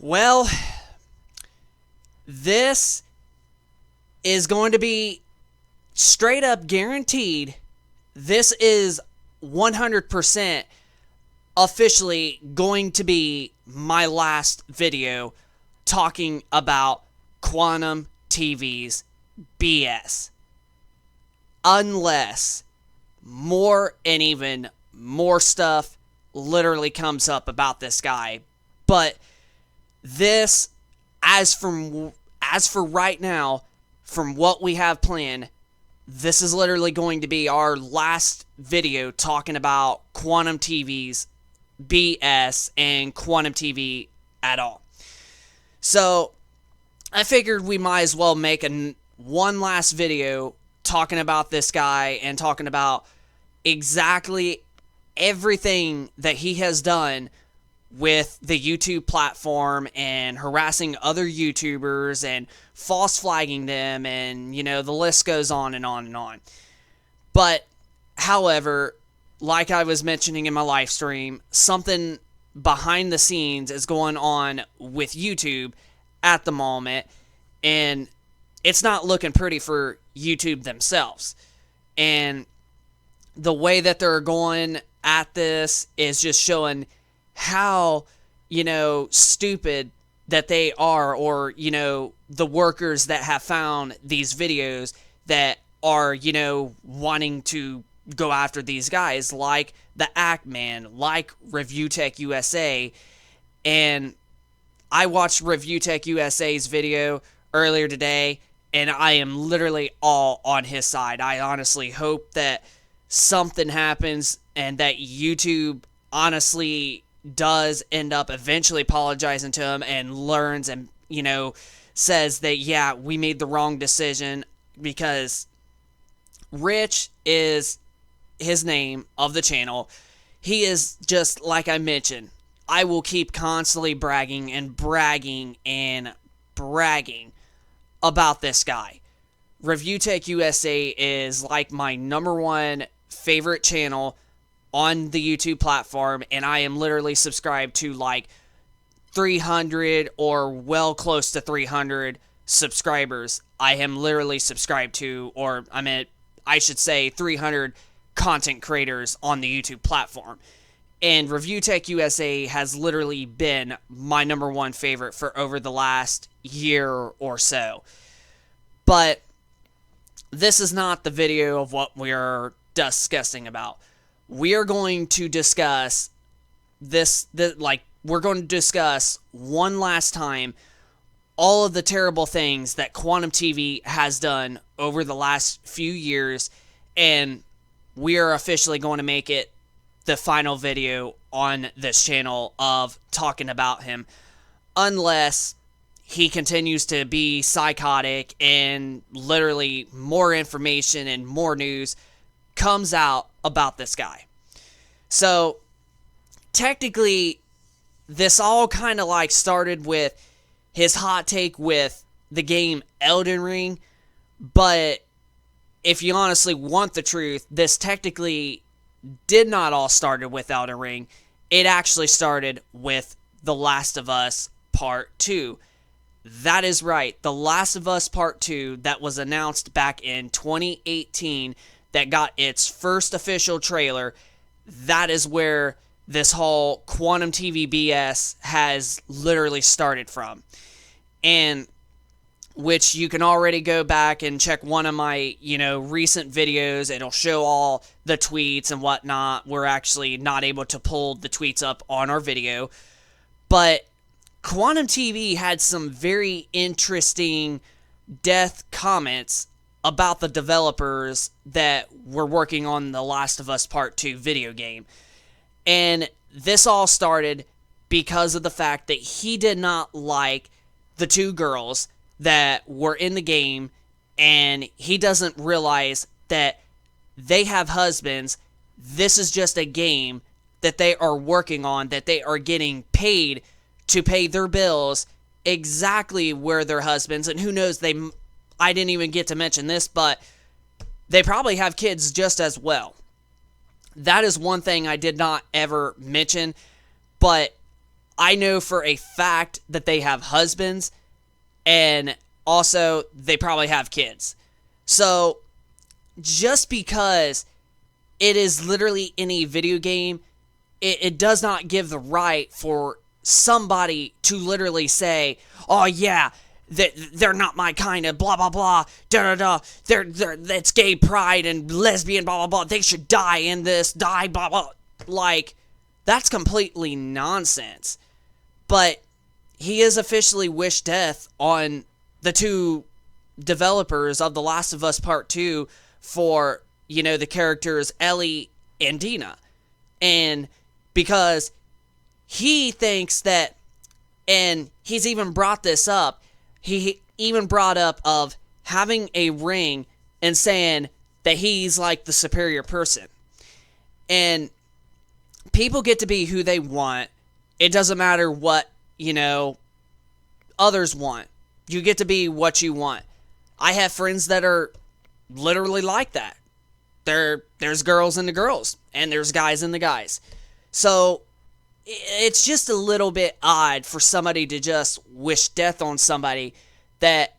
Well, this is going to be straight up guaranteed. This is 100% officially going to be my last video talking about Quantum TVs BS. Unless more and even more stuff literally comes up about this guy. But this, as for right now, from what we have planned, this is literally going to be our last video talking about Quantum TVs BS and Quantum TV at all. So I figured we might as well make one last video talking about this guy and talking about exactly everything that he has done with the YouTube platform and harassing other YouTubers and false flagging them, and the list goes on and on and on. But however, like I was mentioning in my live stream, something behind the scenes is going on with YouTube at the moment, and it's not looking pretty for YouTube themselves. And the way that they're going at this is just showing how, stupid that they are, or, the workers that have found these videos that are, wanting to go after these guys, like the Act Man, like Review Tech USA. And I watched Review Tech USA's video earlier today, and I am literally all on his side. I honestly hope that something happens and that YouTube honestly does end up eventually apologizing to him and learns and, says that, yeah, we made the wrong decision, because Rich is his name of the channel. He is, just like I mentioned, I will keep constantly bragging and bragging and bragging about this guy. Review Tech USA is like my number one favorite channel on the YouTube platform, and I am literally subscribed to like 300 or well close to 300 subscribers. I am literally subscribed to, or I should say 300 content creators on the YouTube platform. And Review Tech USA has literally been my number one favorite for over the last year or so. But this is not the video of what we are discussing about. We are going to discuss we're going to discuss one last time all of the terrible things that Quantum TV has done over the last few years, and we are officially going to make it the final video on this channel of talking about him, unless he continues to be psychotic and literally more information and more news comes out about this guy. So technically, this all kind of started with his hot take with the game Elden Ring, but if you honestly want the truth, this technically did not all started with Elden Ring. It actually started with The Last of Us Part 2. That is right, The Last of Us Part 2 that was announced back in 2018, that got its first official trailer. That is where this whole Quantum TV BS has literally started from. And which you can already go back and check one of my, recent videos. It'll show all the tweets and whatnot. We're actually not able to pull the tweets up on our video. But Quantum TV had some very interesting death comments about the developers that were working on The Last of Us Part 2 video game. And this all started because of the fact that he did not like the two girls that were in the game, and he doesn't realize that they have husbands. This is just a game that they are working on, that they are getting paid to pay their bills exactly where their husbands, and who knows, I didn't even get to mention this, but they probably have kids just as well. That is one thing I did not ever mention, but I know for a fact that they have husbands, and also they probably have kids. So just because it is literally in a video game, it does not give the right for somebody to literally say, oh yeah, they're not my kind of blah blah blah, da da da, that's gay pride and lesbian blah blah blah, they should die in this, die blah blah. Like, that's completely nonsense. But he has officially wished death on the two developers of The Last of Us Part 2 for, the characters Ellie and Dina. And because he thinks that, and he's even brought this up, he even brought up of having a ring and saying that he's like the superior person. And people get to be who they want. It doesn't matter what, others want. You get to be what you want. I have friends that are literally like that. There's girls in the girls, and there's guys in the guys. So it's just a little bit odd for somebody to just wish death on somebody that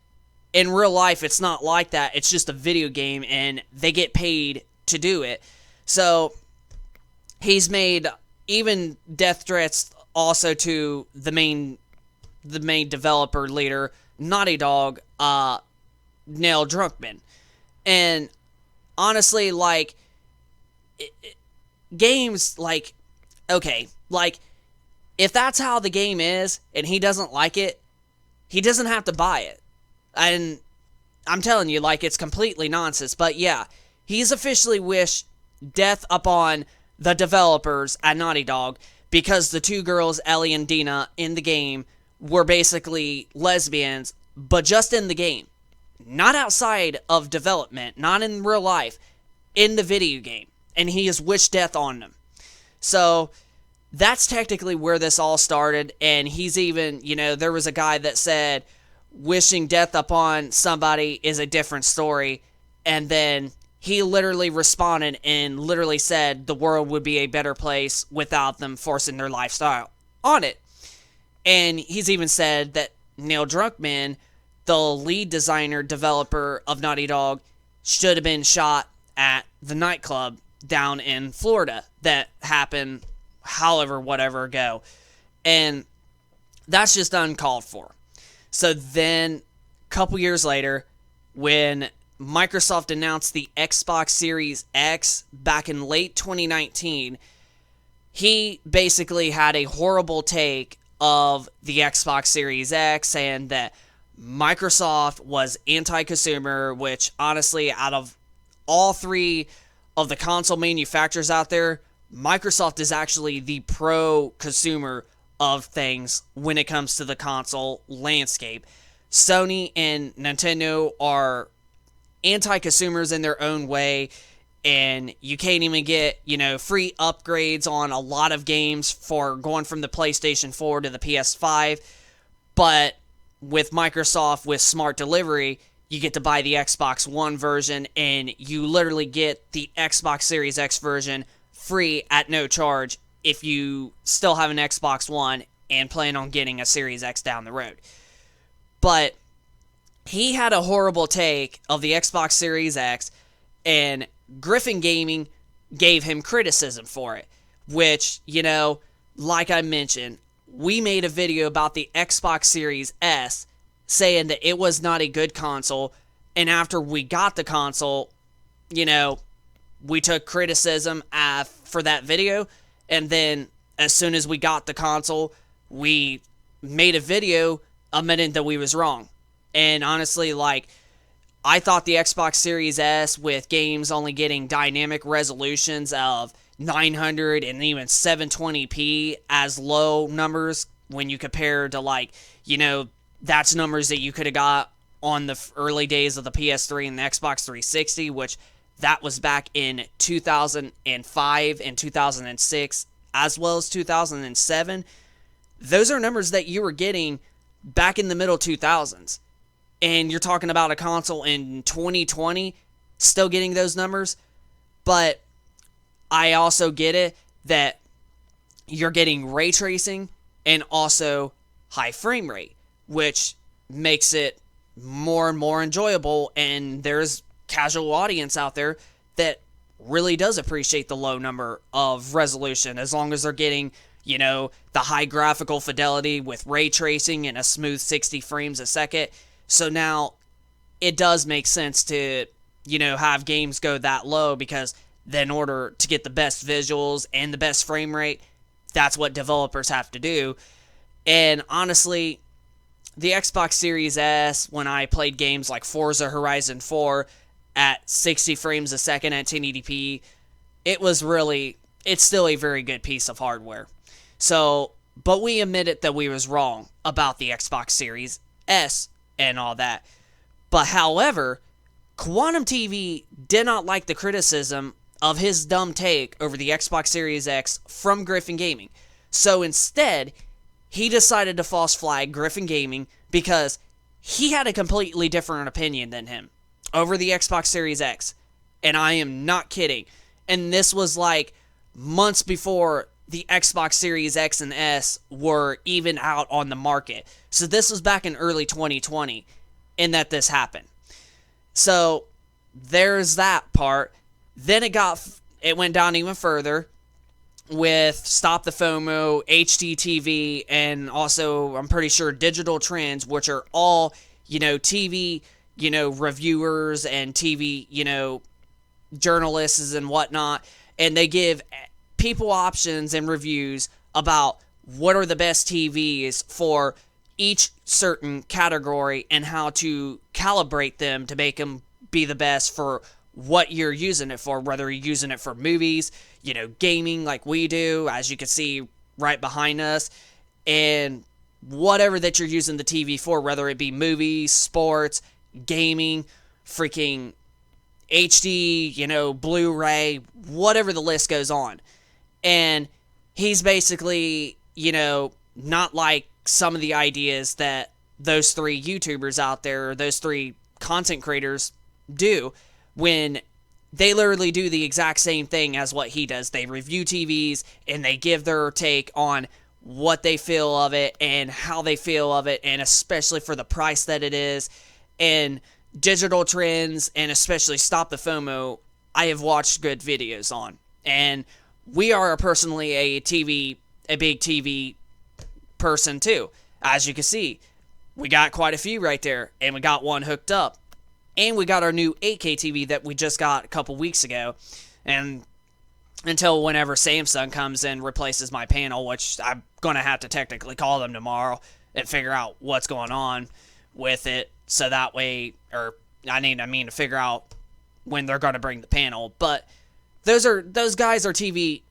in real life it's not like that. It's just a video game, and they get paid to do it. So he's made even death threats also to the main developer leader, Naughty Dog, Neil Druckmann. And honestly, like, games, like, okay, like, if that's how the game is and he doesn't like it, he doesn't have to buy it. And I'm telling you, like, it's completely nonsense. But yeah, he's officially wished death upon the developers at Naughty Dog because the two girls, Ellie and Dina, in the game were basically lesbians, but just in the game. Not outside of development, not in real life, in the video game. And he has wished death on them. So that's technically where this all started. And he's even, there was a guy that said wishing death upon somebody is a different story. And then he literally responded and literally said the world would be a better place without them forcing their lifestyle on it. And he's even said that Neil Druckmann, the lead designer, developer of Naughty Dog, should have been shot at the nightclub down in Florida that happened whatever ago. And that's just uncalled for. So then, a couple years later, when Microsoft announced the Xbox Series X back in late 2019, he basically had a horrible take of the Xbox Series X, saying that Microsoft was anti-consumer, which honestly, out of all three of the console manufacturers out there, Microsoft is actually the pro-consumer of things when it comes to the console landscape. Sony and Nintendo are anti-consumers in their own way, and you can't even get, free upgrades on a lot of games for going from the PlayStation 4 to the PS5. But with Microsoft, with Smart Delivery, you get to buy the Xbox One version, and you literally get the Xbox Series X version free at no charge if you still have an Xbox One and plan on getting a Series X down the road. But he had a horrible take of the Xbox Series X, and Griffin Gaming gave him criticism for it, which, like I mentioned, we made a video about the Xbox Series S saying that it was not a good console, and after we got the console, we took criticism for that video, and then as soon as we got the console, we made a video admitting that we was wrong. And honestly, like, I thought the Xbox Series S, with games only getting dynamic resolutions of 900 and even 720p as low numbers when you compare to, that's numbers that you could have got on the early days of the PS3 and the Xbox 360, which that was back in 2005 and 2006, as well as 2007. Those are numbers that you were getting back in the middle 2000s. And you're talking about a console in 2020 still getting those numbers. But I also get it that you're getting ray tracing and also high frame rate, which makes it more and more enjoyable. And there's casual audience out there that really does appreciate the low number of resolution, as long as they're getting, the high graphical fidelity with ray tracing and a smooth 60 frames a second. So now it does make sense to, have games go that low, because then in order to get the best visuals and the best frame rate, that's what developers have to do. And honestly, the Xbox Series S, when I played games like Forza Horizon 4 at 60 frames a second at 1080p, it's still a very good piece of hardware. So, but we admitted that we was wrong about the Xbox Series S and all that. But however, Quantum TV did not like the criticism of his dumb take over the Xbox Series X from Griffin Gaming. So instead, he decided to false flag Griffin Gaming because he had a completely different opinion than him over the Xbox Series X. And I am not kidding. And this was like months before the Xbox Series X and S were even out on the market. So this was back in early 2020 in that this happened. So there's that part. Then it went down even further with Stop the FOMO, HDTV, and also I'm pretty sure Digital Trends, which are all, TV, reviewers and TV, journalists and whatnot. And they give people options and reviews about what are the best TVs for each certain category and how to calibrate them to make them be the best for what you're using it for, whether you're using it for movies, gaming like we do, as you can see right behind us, and whatever that you're using the TV for, whether it be movies, sports, gaming, freaking HD, Blu-ray, whatever the list goes on. And he's basically, not like some of the ideas that those three YouTubers out there, or those three content creators do, when they literally do the exact same thing as what he does. They review TVs and they give their take on what they feel of it and how they feel of it, and especially for the price that it is. And Digital Trends, and especially Stop the FOMO, I have watched good videos on. And we are personally a big TV person too. As you can see, we got quite a few right there, and we got one hooked up. And we got our new 8K TV that we just got a couple weeks ago. And until whenever Samsung comes and replaces my panel, which I'm going to have to technically call them tomorrow and figure out what's going on with it. So that way, I mean to figure out when they're going to bring the panel. But those guys are TV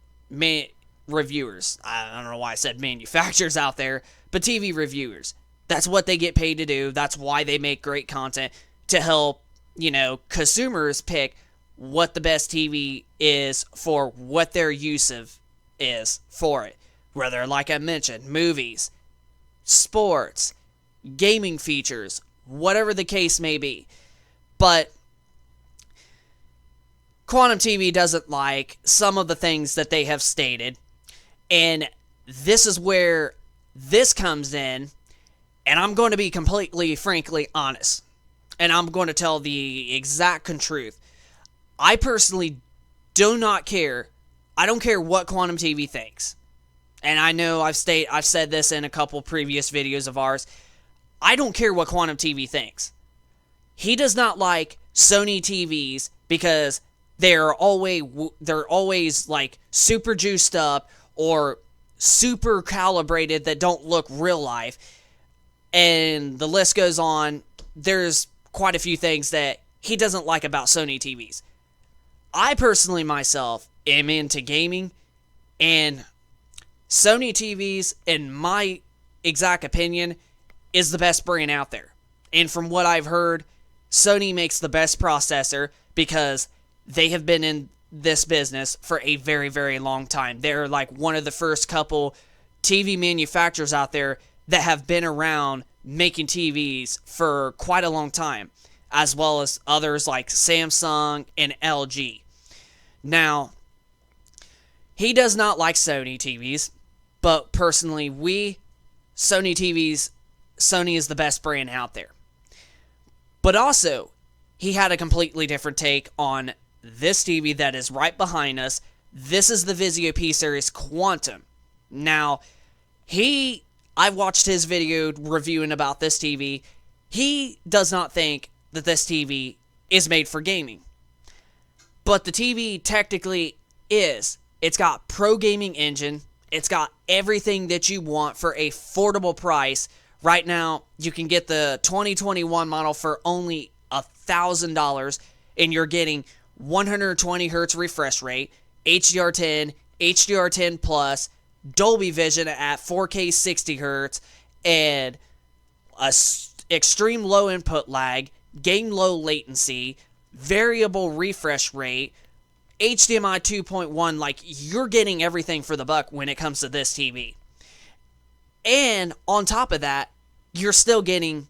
reviewers. I don't know why I said manufacturers out there, but TV reviewers. That's what they get paid to do. That's why they make great content, to help, consumers pick what the best TV is for what their use of is for it. Whether, like I mentioned, movies, sports, gaming features, whatever the case may be. But Quantum TV doesn't like some of the things that they have stated. And this is where this comes in. And I'm going to be completely, frankly honest. And I'm going to tell the exact truth. I personally do not care. I don't care what Quantum TV thinks. And I know I've said this in a couple previous videos of ours. I don't care what Quantum TV thinks. He does not like Sony TVs because they're always like super juiced up or super calibrated that don't look real life. And the list goes on. There's quite a few things that he doesn't like about Sony TVs. I personally myself am into gaming, and Sony TVs, in my exact opinion, is the best brand out there. And from what I've heard, Sony makes the best processor because they have been in this business for a very, very long time. They're like one of the first couple TV manufacturers out there that have been around making TVs for quite a long time, as well as others like Samsung and LG. Now, he does not like Sony TVs, but personally, we Sony is the best brand out there. But also, he had a completely different take on this TV that is right behind us. This is the Vizio P-Series Quantum. Now, I watched his video reviewing about this TV. He does not think that this TV is made for gaming. But the TV technically is. It's got pro gaming engine. It's got everything that you want for a affordable price. Right now, you can get the 2021 model for only $1,000, and you're getting 120 hertz refresh rate, HDR10, HDR10 Plus, Dolby Vision at 4K 60 hertz, and extreme low input lag, game low latency, variable refresh rate, HDMI 2.1. Like, you're getting everything for the buck when it comes to this TV. And on top of that, you're still getting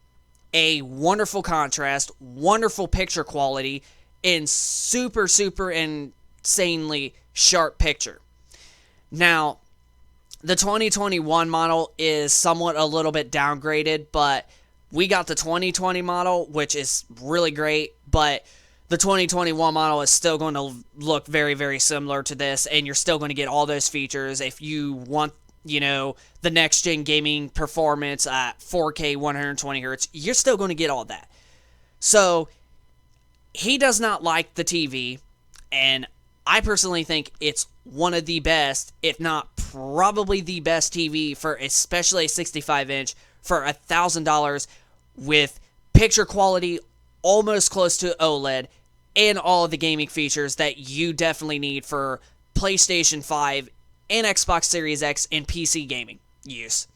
a wonderful contrast, wonderful picture quality, and super, super insanely sharp picture. Now, the 2021 model is somewhat a little bit downgraded, but we got the 2020 model, which is really great, but the 2021 model is still going to look very, very similar to this, and you're still going to get all those features. If you want, the next-gen gaming performance at 4K 120 hertz, you're still going to get all that. So, he does not like the TV, and I personally think it's one of the best, if not probably the best TV for especially a 65-inch for $1,000 with picture quality almost close to OLED and all of the gaming features that you definitely need for PlayStation 5 and Xbox Series X and PC gaming use.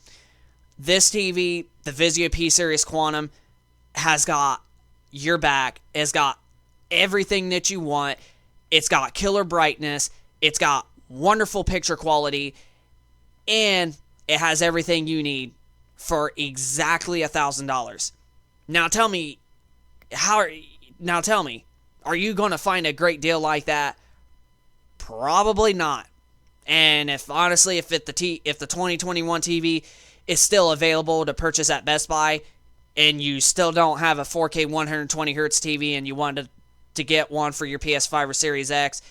This TV, the Vizio P-Series Quantum, has got your back. It's got everything that you want. It's got killer brightness. It's got wonderful picture quality. And it has everything you need for exactly $1,000. Now tell me, are you going to find a great deal like that? Probably not. And if the 2021 TV is still available to purchase at Best Buy, and you still don't have a 4K 120 hertz TV and you wanted to get one for your PS5 or Series X,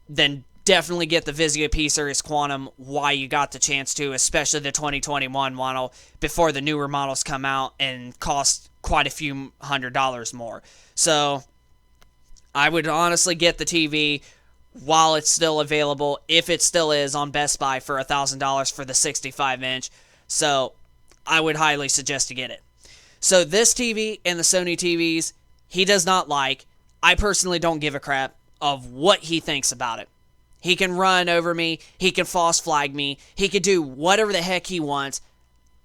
then definitely get the Vizio P-Series Quantum while you got the chance to, especially the 2021 model, before the newer models come out and cost quite a few $100s more. So, I would honestly get the TV while it's still available, if it still is on Best Buy, for $1,000 for the 65-inch. So, I would highly suggest to get it. So, this TV and the Sony TVs, he does not like. I personally don't give a crap of what he thinks about it. He can run over me. He can false flag me. He can do whatever the heck he wants.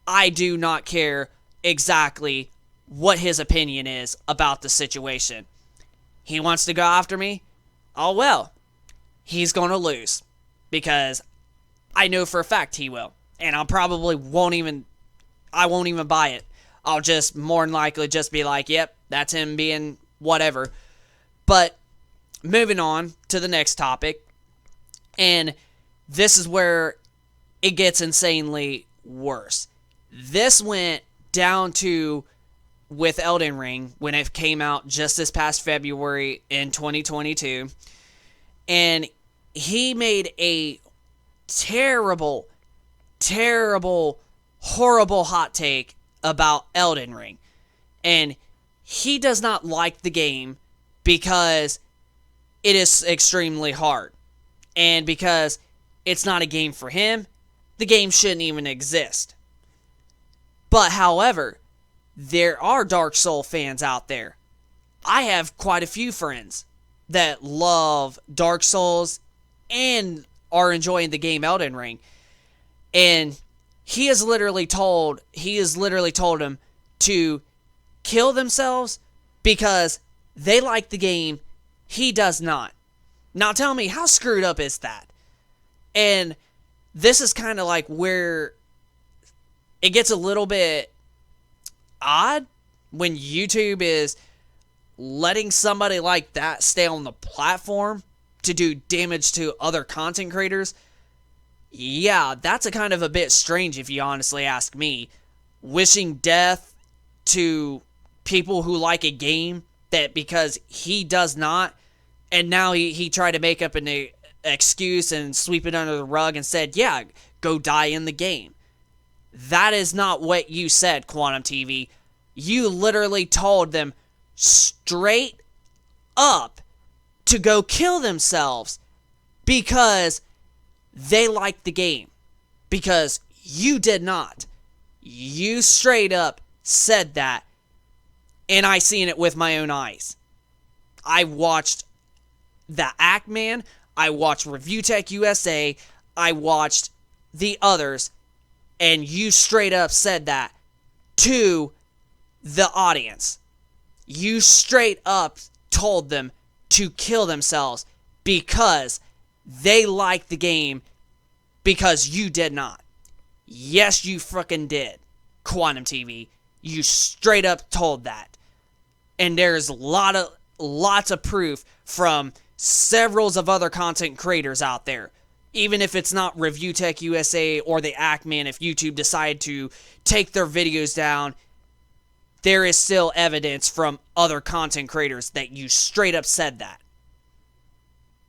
I do not care exactly what his opinion is about the situation. He wants to go after me? Oh well. He's going to lose. Because I know for a fact he will. And I probably won't even buy it. I'll just more than likely just be like, yep, that's him being whatever. But moving on to the next topic. And this is where it gets insanely worse. This went down to with Elden Ring when it came out just this past February in 2022. And he made a terrible, horrible hot take about Elden Ring. And he does not like the game because it is extremely hard. And because it's not a game for him, the game shouldn't even exist. But however, there are Dark Souls fans out there. I have quite a few friends that love Dark Souls and are enjoying the game Elden Ring. And he has literally told them to kill themselves because they like the game, he does not. Now tell me, how screwed up is that? And this is kind of like where it gets a little bit odd when YouTube is letting somebody like that stay on the platform to do damage to other content creators. Yeah, that's a kind of a bit strange if you honestly ask me. Wishing death to people who like a game that because he does not, and now he tried to make up an excuse and sweep it under the rug and said, yeah, go die in the game. That is not what you said, Quantum TV. You literally told them straight up to go kill themselves because they liked the game. Because you did not. You straight up said that, and I seen it with my own eyes. I watched the Ackman, I watched Review Tech USA, I watched the others, and you straight up said that to the audience. You straight up told them to kill themselves because they liked the game because you did not. Yes, you frickin' did, Quantum TV. You straight up told that. And there's lots of proof from several of other content creators out there. Even if it's not Review Tech USA or the Ackman, if YouTube decide to take their videos down, there is still evidence from other content creators that you straight up said that.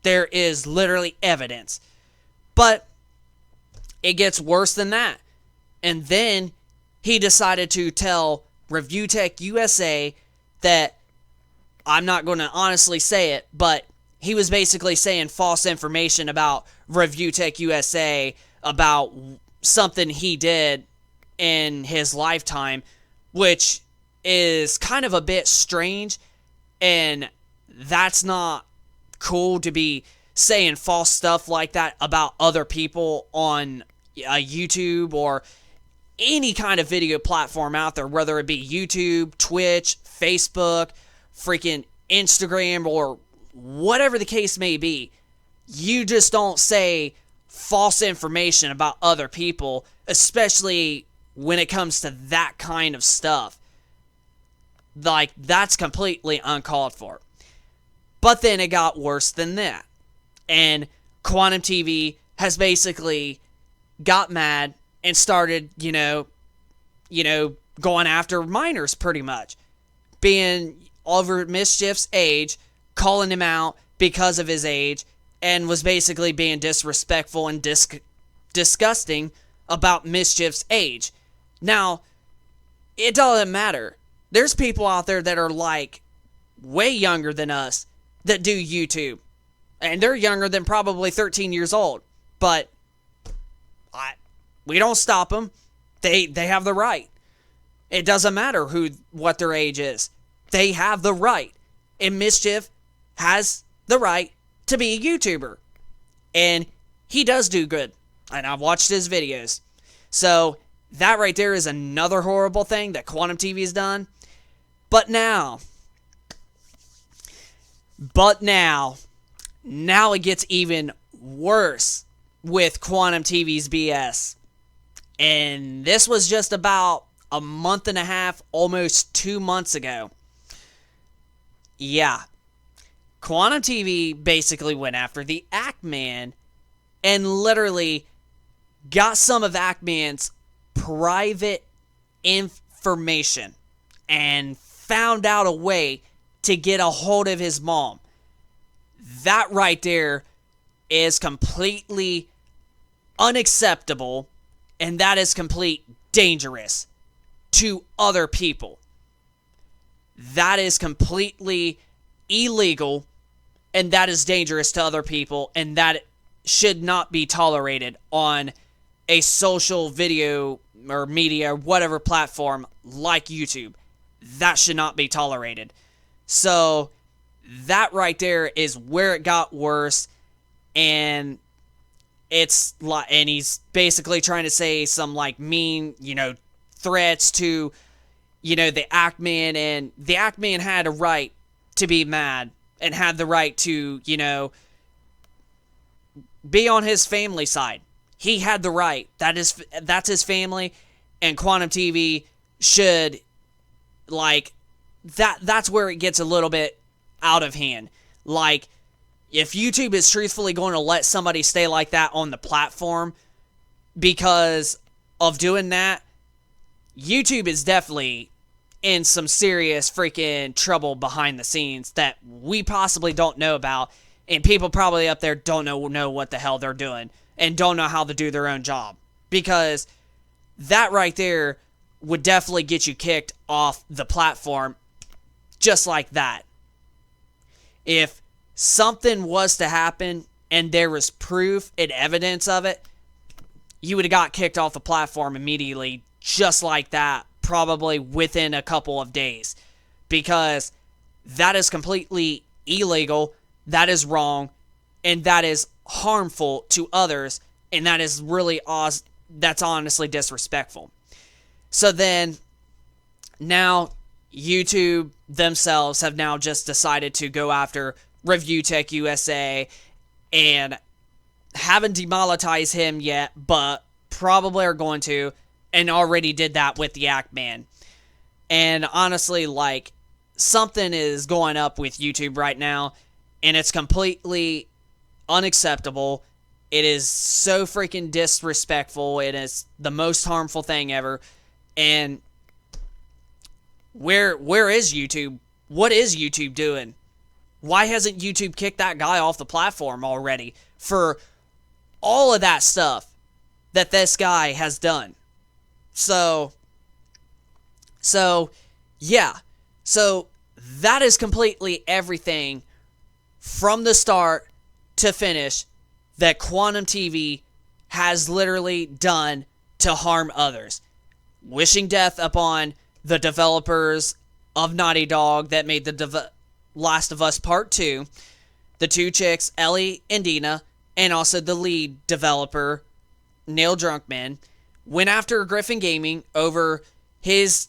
There is literally evidence. But it gets worse than that. And then he decided to tell Review Tech USA that, I'm not going to honestly say it, but he was basically saying false information about Review Tech USA about something he did in his lifetime, which is kind of a bit strange, and that's not cool to be saying false stuff like that about other people on YouTube or any kind of video platform out there, whether it be YouTube, Twitch, Facebook, freaking Instagram, or whatever the case may be. You just don't say false information about other people, especially when it comes to that kind of stuff. Like, that's completely uncalled for. But then it got worse than that. And Quantum TV has basically got mad and started, going after minors pretty much. Being over Mischief's age, calling him out because of his age, and was basically being disrespectful and disgusting about Mischief's age. Now, it doesn't matter. There's people out there that are like way younger than us that do YouTube. And they're younger than probably 13 years old. But we don't stop them. They have the right. It doesn't matter what their age is. They have the right. And Mischief has the right to be a YouTuber. And he does do good. And I've watched his videos. So that right there is another horrible thing that Quantum TV has done. But now it gets even worse with Quantum TV's BS. And this was just about a month and a half, almost 2 months ago. Yeah. Quantum TV basically went after the Ackman and literally got some of Ackman's private information and found out a way to get a hold of his mom. That right there is completely unacceptable, and that is complete dangerous to other people. That is completely illegal, and that is dangerous to other people, and that should not be tolerated on a social video or media, whatever platform like YouTube. That should not be tolerated. So that right there is where it got worse, and it's like, and he's basically trying to say some like mean, threats to, the Ackman, and the Ackman had a right to be mad and had the right to, be on his family side. He had the right. That's his family, and Quantum TV should, that's where it gets a little bit out of hand. Like, if YouTube is truthfully going to let somebody stay like that on the platform, because of doing that, YouTube is definitely in some serious freaking trouble behind the scenes that we possibly don't know about, and people probably up there don't know what the hell they're doing and don't know how to do their own job, because that right there would definitely get you kicked off the platform just like that. If something was to happen and there was proof and evidence of it, you would have got kicked off the platform immediately, just like that, probably within a couple of days, because that is completely illegal, that is wrong, and that is harmful to others, and that is really that's honestly disrespectful. So then, now YouTube themselves have now just decided to go after Review Tech USA, and haven't demonetized him yet, but probably are going to, and already did that with the Act Man. And honestly, like, something is going up with YouTube right now, and it's completely unacceptable. It is so freaking disrespectful. It is the most harmful thing ever. And where is YouTube? What is YouTube doing? Why hasn't YouTube kicked that guy off the platform already for all of that stuff that this guy has done? So yeah. So that is completely everything from the start to finish that Quantum TV has literally done to harm others. Wishing death upon the developers of Naughty Dog that made the Last of Us Part 2, the two chicks, Ellie and Dina, and also the lead developer, Neil Druckmann, went after Griffin Gaming over his,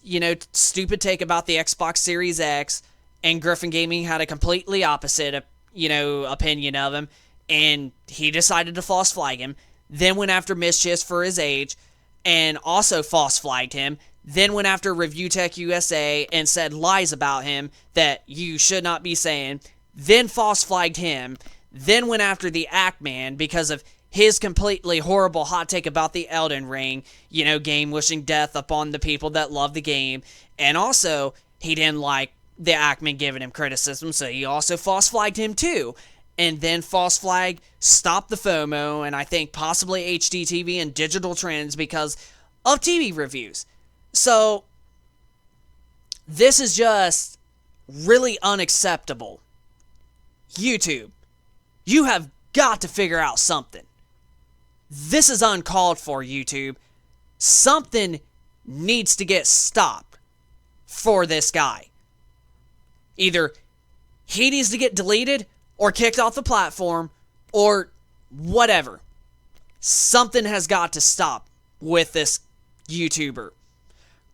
stupid take about the Xbox Series X, and Griffin Gaming had a completely opposite, opinion of him, and he decided to false flag him, then went after Mischief for his age, and also false flagged him, then went after Review Tech USA and said lies about him that you should not be saying, then false flagged him, then went after the Act Man because of his completely horrible hot take about the Elden Ring, game, wishing death upon the people that love the game, and also he didn't like the Act Man giving him criticism, so he also false flagged him too. And then false flag, Stop the FOMO, and I think possibly HDTV and Digital Trends because of TV reviews. So, this is just really unacceptable. YouTube, you have got to figure out something. This is uncalled for, YouTube. Something needs to get stopped for this guy. Either he needs to get deleted or kicked off the platform, or whatever. Something has got to stop with this YouTuber.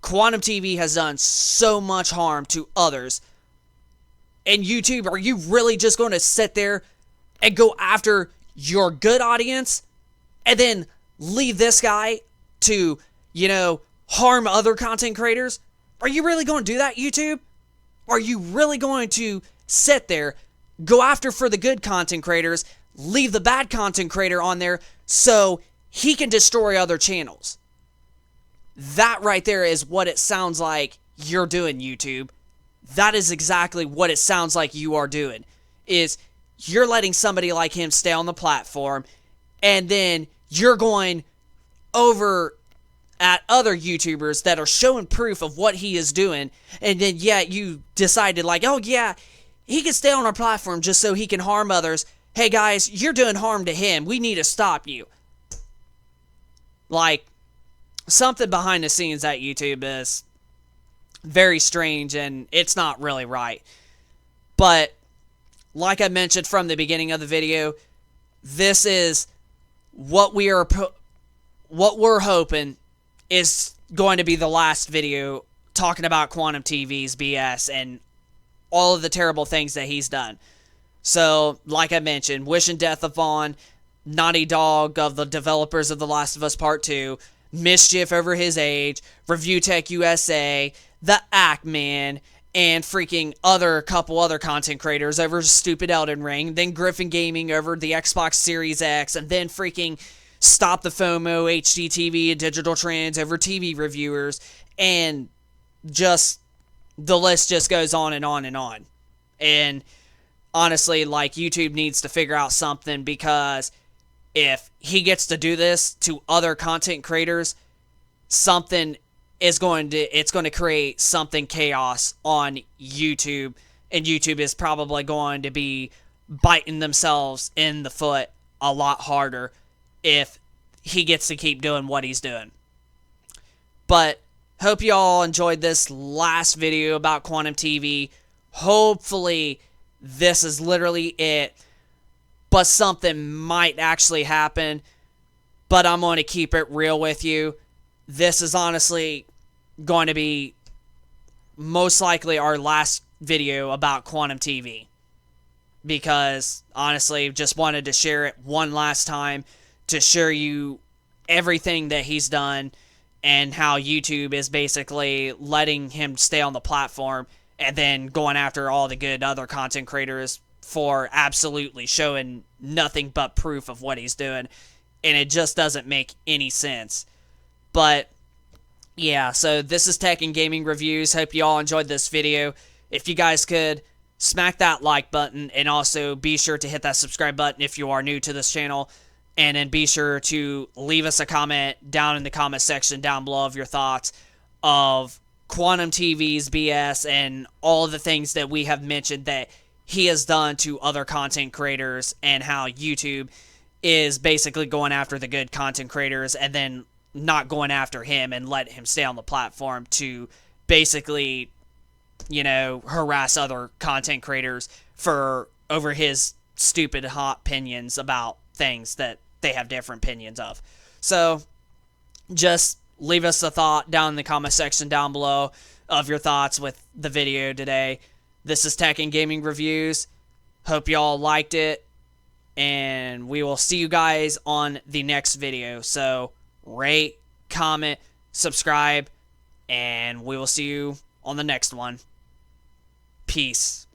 Quantum TV has done so much harm to others. And YouTube, are you really just going to sit there and go after your good audience and then leave this guy to, harm other content creators? Are you really going to do that, YouTube? Are you really going to sit there, go after for the good content creators, leave the bad content creator on there so he can destroy other channels? That right there is what it sounds like you're doing, YouTube. That is exactly what it sounds like you are doing. Is you're letting somebody like him stay on the platform, and then you're going over at other YouTubers that are showing proof of what he is doing, and then you decided like, oh yeah, he can stay on our platform just so he can harm others. Hey guys, you're doing harm to him. We need to stop you. Like, something behind the scenes at YouTube is very strange, and it's not really right. But, like I mentioned from the beginning of the video, this is what we're hoping is going to be the last video talking about Quantum TV's BS and all of the terrible things that he's done. So, like I mentioned, wishing death upon Naughty Dog of the developers of The Last of Us Part 2, Mischief over his age, Review Tech USA, the Act Man, and freaking couple other content creators over stupid Elden Ring, then Griffin Gaming over the Xbox Series X, and then freaking stop the FOMO, HDTV, and digital trends over TV reviewers, and just the list just goes on and on and on. And honestly, like, YouTube needs to figure out something, because if he gets to do this to other content creators, it's going to create something chaos on YouTube, and YouTube is probably going to be biting themselves in the foot a lot harder if he gets to keep doing what he's doing. But hope you all enjoyed this last video about Quantum TV. Hopefully this is literally it, but something might actually happen. But I'm going to keep it real with you. This is honestly going to be most likely our last video about Quantum TV, because honestly, just wanted to share it one last time to show you everything that he's done and how YouTube is basically letting him stay on the platform, and then going after all the good other content creators for absolutely showing nothing but proof of what he's doing. And it just doesn't make any sense. But yeah, so this is Tech and Gaming Reviews. Hope you all enjoyed this video. If you guys could, smack that like button, and also be sure to hit that subscribe button if you are new to this channel. And then be sure to leave us a comment down in the comment section down below of your thoughts of Quantum TV's BS and all the things that we have mentioned that he has done to other content creators, and how YouTube is basically going after the good content creators and then not going after him and let him stay on the platform to basically, you know, harass other content creators for over his stupid hot opinions about things that they have different opinions of. So just leave us a thought down in the comment section down below of your thoughts with the video today. This is Tech and Gaming Reviews. Hope y'all liked it, and we will see you guys on the next video. So rate, comment, subscribe, and we will see you on the next one. Peace.